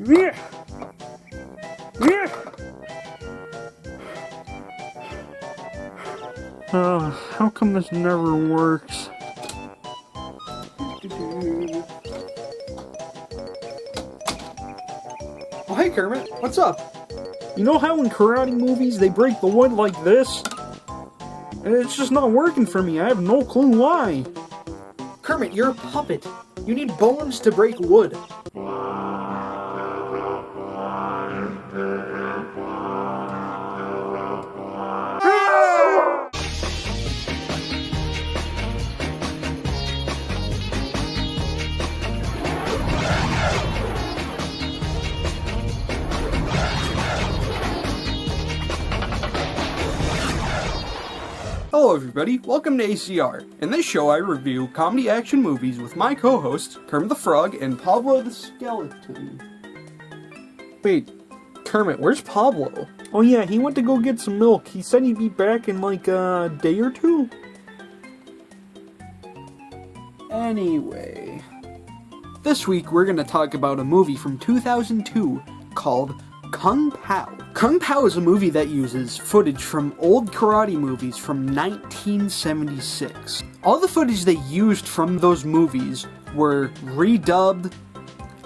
Yeah. Yeah. How come this never works? Oh, hey Kermit, what's up? You know how in karate movies they break the wood like this? And it's just not working for me. I have no clue why. Kermit, you're a puppet. You need bones to break wood. Hello everybody, welcome to ACR. In this show I review comedy action movies with my co-hosts, Kermit the Frog and Pablo the Skeleton. Wait, Kermit, where's Pablo? Oh yeah, he went to go get some milk. He said he'd be back in like a day or two. Anyway, this week we're going to talk about a movie from 2002 called Kung Pow. Kung Pow is a movie that uses footage from old karate movies from 1976. All the footage they used from those movies were redubbed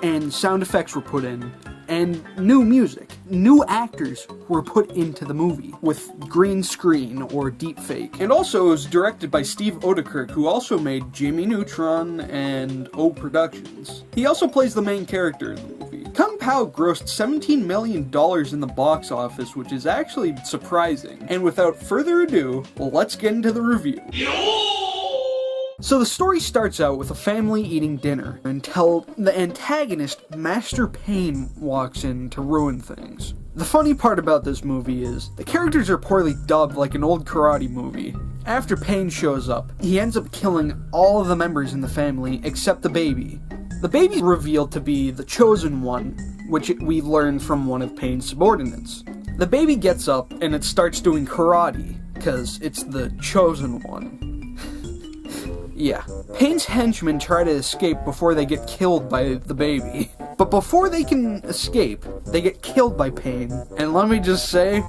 and sound effects were put in, and new music. New actors were put into the movie with green screen or deepfake. And also it was directed by Steve Oedekerk, who also made Jimmy Neutron and O Productions. He also plays the main character in the movie. Kung Pow grossed $17 million in the box office, which is actually surprising. And without further ado, let's get into the review. So the story starts out with a family eating dinner until the antagonist, Master Pain, walks in to ruin things. The funny part about this movie is, the characters are poorly dubbed like an old karate movie. After Pain shows up, he ends up killing all of the members in the family except the baby. The baby's revealed to be the Chosen One, which we learn from one of Pain's subordinates. The baby gets up and it starts doing karate, because it's the Chosen One. Yeah. Pain's henchmen try to escape before they get killed by the baby. But before they can escape, they get killed by Pain. And let me just say,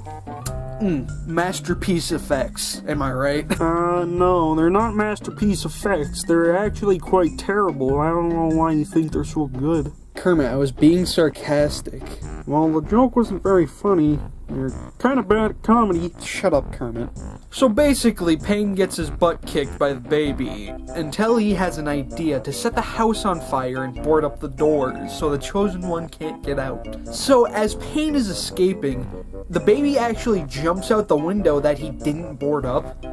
masterpiece effects. Am I right? No, they're not masterpiece effects. They're actually quite terrible. I don't know why you think they're so good. Kermit, I was being sarcastic. Well, the joke wasn't very funny. You're kind of bad at comedy. Shut up, Kermit. So basically, Pain gets his butt kicked by the baby until he has an idea to set the house on fire and board up the doors so the Chosen One can't get out. So as Pain is escaping, the baby actually jumps out the window that he didn't board up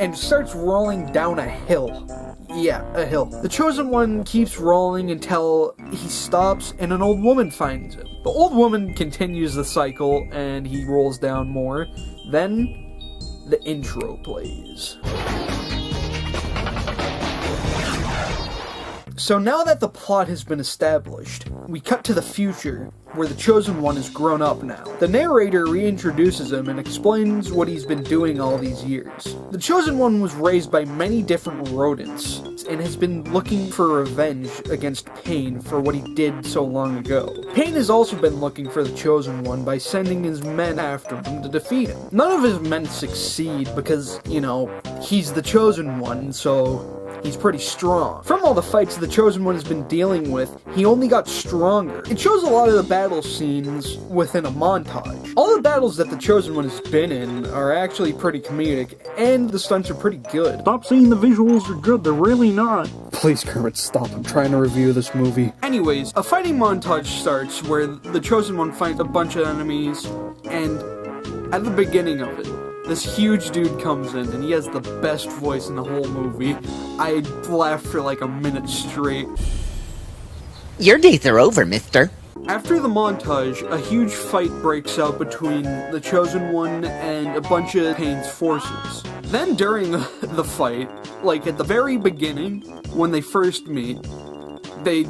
and starts rolling down a hill. Yeah, a hill. The Chosen One keeps rolling until he stops and an old woman finds him. The old woman continues the cycle and he rolls down more. Then the intro plays. So now that the plot has been established, we cut to the future, where the Chosen One is grown up now. The narrator reintroduces him and explains what he's been doing all these years. The Chosen One was raised by many different rodents, and has been looking for revenge against Pain for what he did so long ago. Pain has also been looking for the Chosen One by sending his men after him to defeat him. None of his men succeed because, you know, he's the Chosen One, so he's pretty strong. From all the fights the Chosen One has been dealing with, he only got stronger. It shows a lot of the battle scenes within a montage. All the battles that the Chosen One has been in are actually pretty comedic, and the stunts are pretty good. Stop saying the visuals are good, they're really not. Please, Kermit, stop. I'm trying to review this movie. Anyways, a fighting montage starts where the Chosen One fights a bunch of enemies, and at the beginning of it, this huge dude comes in, and he has the best voice in the whole movie. I laughed for like a minute straight. Your days are over, mister. After the montage, a huge fight breaks out between the Chosen One and a bunch of Pain's forces. Then during the fight, like at the very beginning, when they first meet, they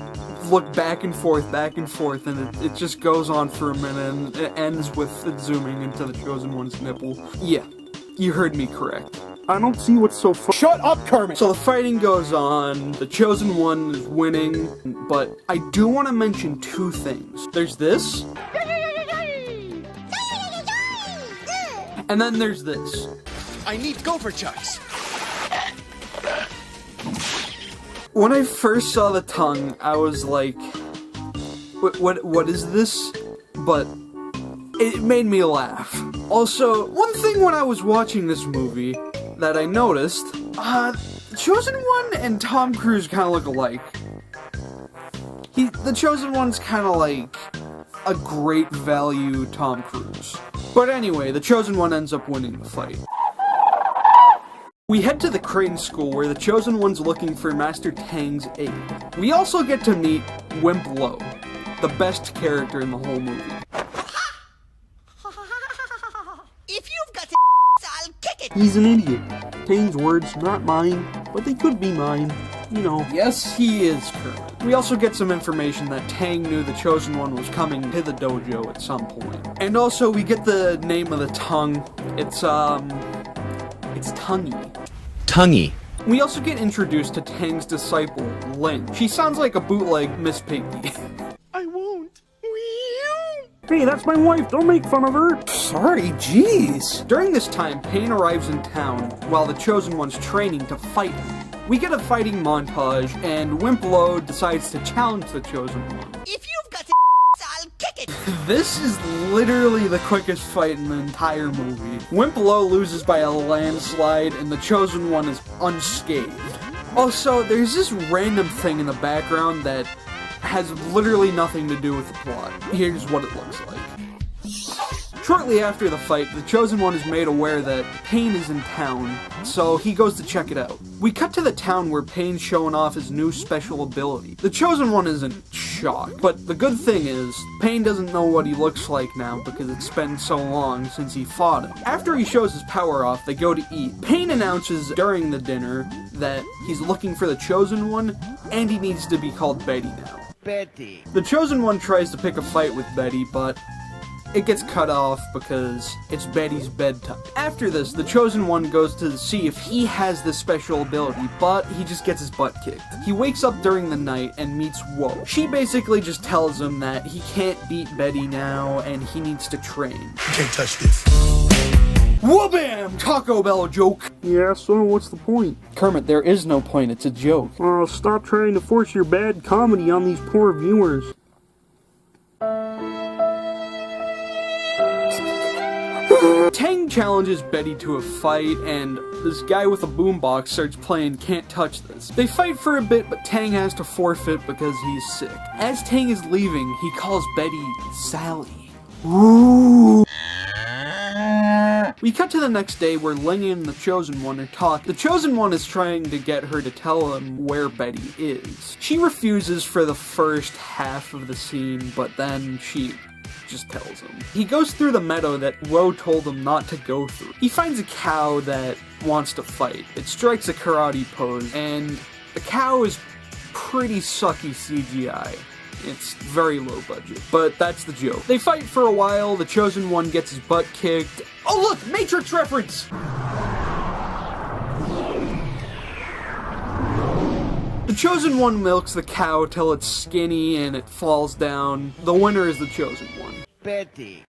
look back and forth, and it just goes on for a minute, and it ends with it zooming into the Chosen One's nipple. Yeah, you heard me correct. I don't see what's so fun. Shut up, Kermit! So the fighting goes on, the Chosen One is winning, but I do want to mention two things. There's this, and then there's this. I need gopher chucks. When I first saw the tongue, I was like, what is this? But it made me laugh. Also, one thing when I was watching this movie that I noticed, Chosen One and Tom Cruise kind of look alike. The Chosen One's kind of like a great value Tom Cruise. But anyway, the Chosen One ends up winning the fight. We head to the Crane School where the Chosen One's looking for Master Tang's aid. We also get to meet Wimp Lo, the best character in the whole movie. If you've got I'll kick it! He's an idiot. Tang's words, not mine, but they could be mine. You know. Yes, he is Kermit. We also get some information that Tang knew the Chosen One was coming to the dojo at some point. And also, we get the name of the tongue. It's Tonguey. Tonguey. We also get introduced to Tang's disciple, Ling. She sounds like a bootleg Miss Piggy. I won't. Hey, that's my wife, don't make fun of her. Sorry, jeez. During this time, Pain arrives in town while the Chosen One's training to fight him. We get a fighting montage, and Wimp Lo decides to challenge the Chosen One. If you've got I'll kick it! This is literally the quickest fight in the entire movie. Wimp Lo loses by a landslide, and the Chosen One is unscathed. Also, there's this random thing in the background that has literally nothing to do with the plot. Here's what it looks like. Shortly after the fight, the Chosen One is made aware that Pain is in town, so he goes to check it out. We cut to the town where Pain's showing off his new special ability. The Chosen One is in shock, but the good thing is, Pain doesn't know what he looks like now because it's been so long since he fought him. After he shows his power off, they go to eat. Pain announces during the dinner that he's looking for the Chosen One, and he needs to be called Betty now. Betty. The Chosen One tries to pick a fight with Betty, but it gets cut off because it's Betty's bedtime. After this, the Chosen One goes to see if he has this special ability, but he just gets his butt kicked. He wakes up during the night and meets Woe. She basically just tells him that he can't beat Betty now and he needs to train. You can't touch this. Wha-bam! Taco Bell joke! Yeah, so what's the point? Kermit, there is no point, it's a joke. Stop trying to force your bad comedy on these poor viewers. Tang challenges Betty to a fight, and this guy with a boombox starts playing Can't Touch This. They fight for a bit, but Tang has to forfeit because he's sick. As Tang is leaving, he calls Betty Sally. Ooh. We cut to the next day where Ling and the Chosen One are talking. The Chosen One is trying to get her to tell him where Betty is. She refuses for the first half of the scene, but then she just tells him. He goes through the meadow that Woe told him not to go through. He finds a cow that wants to fight. It strikes a karate pose, and the cow is pretty sucky CGI. It's very low budget, but that's the joke. They fight for a while, the Chosen One gets his butt kicked. Oh look, Matrix reference! The Chosen One milks the cow till it's skinny and it falls down. The winner is the Chosen One. Betty.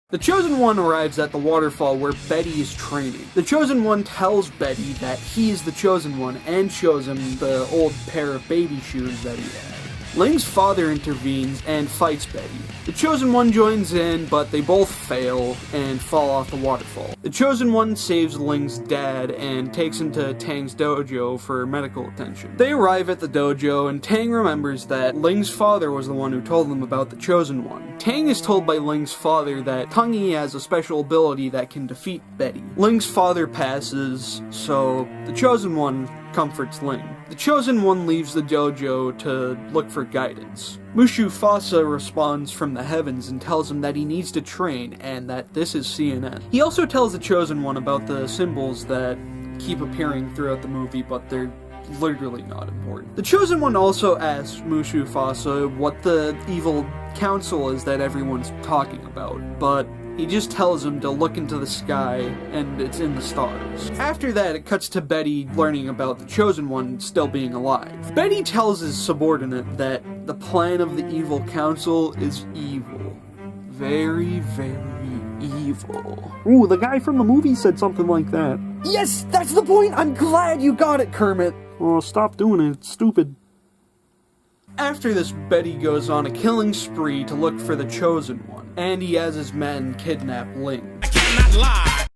The Chosen One arrives at the waterfall where Betty is training. The Chosen One tells Betty that he is the Chosen One and shows him the old pair of baby shoes that he had. Ling's father intervenes and fights Betty. The Chosen One joins in, but they both fail and fall off the waterfall. The Chosen One saves Ling's dad and takes him to Tang's dojo for medical attention. They arrive at the dojo, and Tang remembers that Ling's father was the one who told them about the Chosen One. Tang is told by Ling's father that Tonguey has a special ability that can defeat Betty. Ling's father passes, so the Chosen One comforts Ling. The Chosen One leaves the dojo to look for guidance. Mushu Fasa responds from the heavens and tells him that he needs to train and that this is CNN. He also tells the Chosen One about the symbols that keep appearing throughout the movie, but they're literally not important. The Chosen One also asks Mushu Fasa what the evil council is that everyone's talking about, but He just tells him to look into the sky, and it's in the stars. After that, it cuts to Betty learning about the Chosen One still being alive. Betty tells his subordinate that the plan of the evil council is evil. Very, very evil. Ooh, the guy from the movie said something like that. Yes, that's the point! I'm glad you got it, Kermit! Oh, stop doing it. It's stupid. After this, Betty goes on a killing spree to look for the Chosen One, and he has his men kidnap Ling. I cannot lie.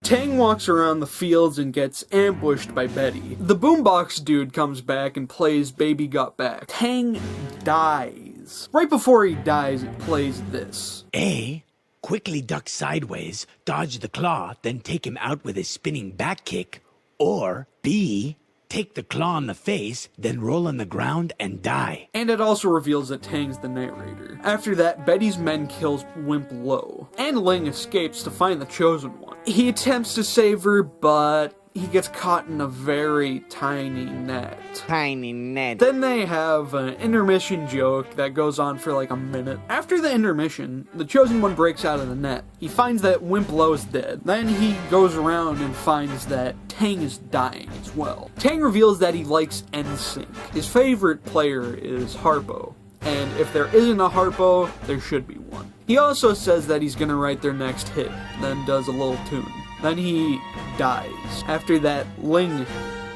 Tang walks around the fields and gets ambushed by Betty. The boombox dude comes back and plays Baby Got Back. Tang dies. Right before he dies, it plays this. A. Quickly duck sideways, dodge the claw, then take him out with a spinning back kick. Or B. Take the claw in the face, then roll on the ground and die. And it also reveals that Tang's the narrator. After that, Betty's men kills Wimp Lo, and Ling escapes to find the Chosen One. He attempts to save her, but he gets caught in a very tiny net. Tiny net. Then they have an intermission joke that goes on for like a minute. After the intermission, the Chosen One breaks out of the net. He finds that Wimp Lo's dead. Then he goes around and finds that Tang is dying as well. Tang reveals that he likes NSYNC. His favorite player is Harpo, and if there isn't a Harpo, there should be one. He also says that he's gonna write their next hit, then does a little tune. Then he dies. After that, Ling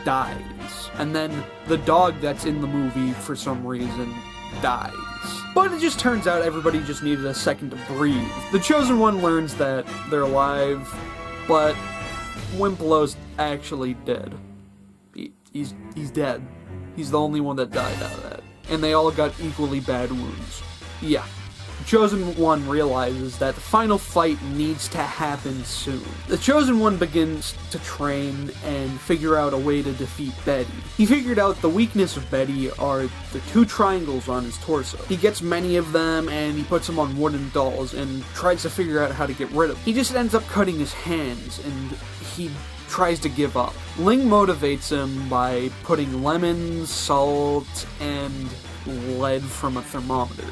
dies. And then the dog that's in the movie, for some reason, dies. But it just turns out everybody just needed a second to breathe. The Chosen One learns that they're alive, but Wimplo's actually dead. He's dead. He's the only one that died out of that. And they all got equally bad wounds. Yeah. Chosen One realizes that the final fight needs to happen soon. The Chosen One begins to train and figure out a way to defeat Betty. He figured out the weakness of Betty are the two triangles on his torso. He gets many of them and he puts them on wooden dolls and tries to figure out how to get rid of them. He just ends up cutting his hands and he tries to give up. Ling motivates him by putting lemons, salt, and lead from a thermometer.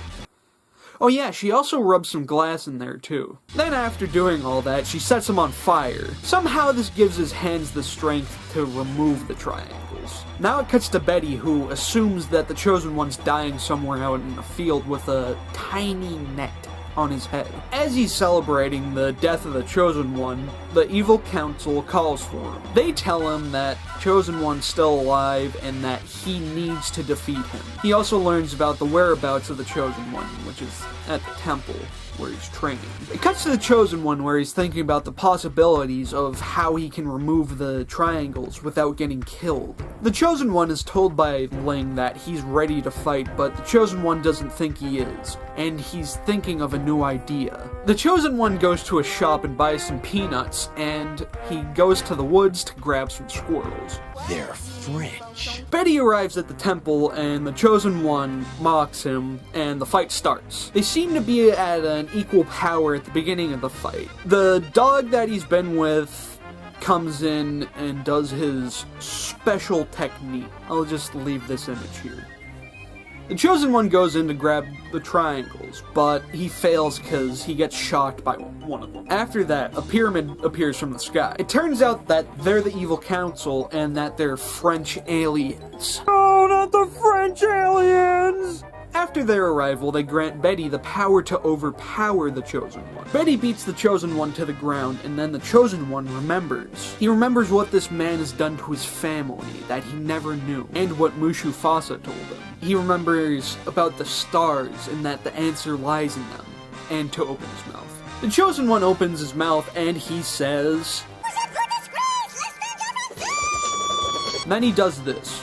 Oh yeah, she also rubs some glass in there too. Then after doing all that, she sets him on fire. Somehow this gives his hands the strength to remove the triangles. Now it cuts to Betty, who assumes that the Chosen One's dying somewhere out in a field with a tiny net on his head. As he's celebrating the death of the Chosen One, the evil council calls for him. They tell him that Chosen One's still alive and that he needs to defeat him. He also learns about the whereabouts of the Chosen One, which is at the temple where he's training. It cuts to the Chosen One where he's thinking about the possibilities of how he can remove the triangles without getting killed. The Chosen One is told by Ling that he's ready to fight, but the Chosen One doesn't think he is, and he's thinking of a new idea. The Chosen One goes to a shop and buys some peanuts, and he goes to the woods to grab some squirrels. They're French. Betty arrives at the temple, and the Chosen One mocks him, and the fight starts. They seem to be at an equal power at the beginning of the fight. The dog that he's been with comes in and does his special technique. I'll just leave this image here. The Chosen One goes in to grab the triangles, but he fails because he gets shocked by one of them. After that, a pyramid appears from the sky. It turns out that they're the evil council and that they're French aliens. Oh, not the French aliens! After their arrival, they grant Betty the power to overpower the Chosen One. Betty beats the Chosen One to the ground, and then the Chosen One remembers. He remembers what this man has done to his family that he never knew, and what Mushu Fasa told him. He remembers about the stars and that the answer lies in them, and to open his mouth. The Chosen One opens his mouth and he says... Then he does this.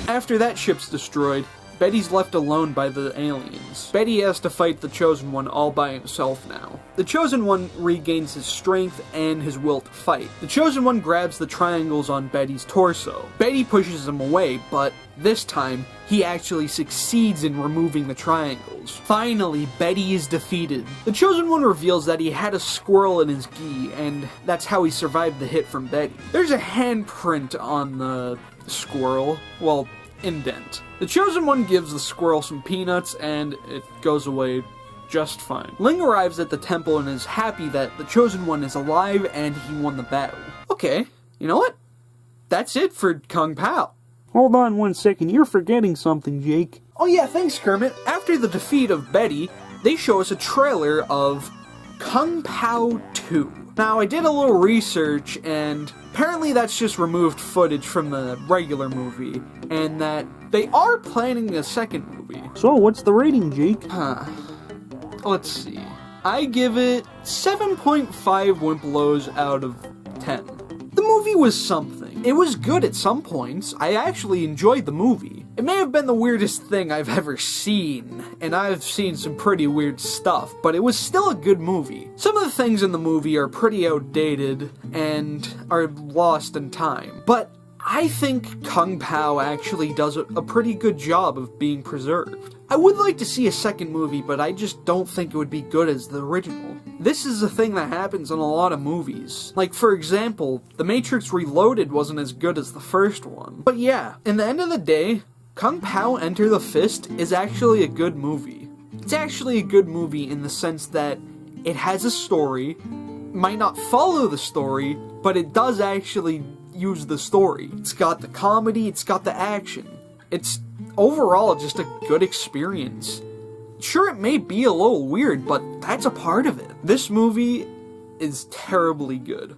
After that ship's destroyed, Betty's left alone by the aliens. Betty has to fight the Chosen One all by himself now. The Chosen One regains his strength and his will to fight. The Chosen One grabs the triangles on Betty's torso. Betty pushes him away, but this time, he actually succeeds in removing the triangles. Finally, Betty is defeated. The Chosen One reveals that he had a squirrel in his gi, and that's how he survived the hit from Betty. There's a handprint on the squirrel. Well, indent. The Chosen One gives the squirrel some peanuts, and it goes away just fine. Ling arrives at the temple and is happy that the Chosen One is alive and he won the battle. Okay, you know what? That's it for Kung Pow. Hold on 1 second, you're forgetting something, Jake. Oh yeah, thanks, Kermit. After the defeat of Betty, they show us a trailer of Kung Pow 2. Now, I did a little research, and apparently that's just removed footage from the regular movie, and that they are planning a second movie. So, what's the rating, Jake? Let's see. I give it 7.5 Wimpelos out of 10. The movie was something. It was good at some points. I actually enjoyed the movie. It may have been the weirdest thing I've ever seen, and I've seen some pretty weird stuff, but it was still a good movie. Some of the things in the movie are pretty outdated and are lost in time, but I think Kung Pow actually does a pretty good job of being preserved. I would like to see a second movie, but I just don't think it would be good as the original. This is a thing that happens in a lot of movies. Like, for example, The Matrix Reloaded wasn't as good as the first one. But yeah, in the end of the day, Kung Pow Enter the Fist is actually a good movie. It's actually a good movie in the sense that it has a story, might not follow the story, but it does actually use the story. It's got the comedy, it's got the action. It's overall just a good experience. Sure, it may be a little weird, but that's a part of it. This movie is terribly good.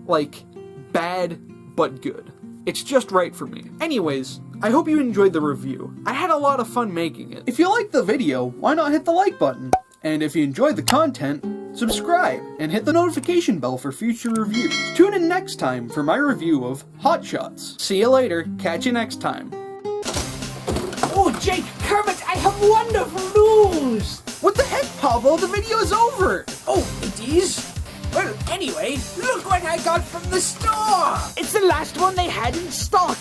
Like, bad, but good. It's just right for me. Anyways, I hope you enjoyed the review. I had a lot of fun making it. If you liked the video, why not hit the like button? And if you enjoyed the content, subscribe and hit the notification bell for future reviews. Tune in next time for my review of Hot Shots. See you later. Catch you next time. Oh, Jake, Kermit, I have wonderful news! What the heck, Pablo? The video is over! Oh, it is? Well, anyway, look what I got from the store! It's the last one they had in stock!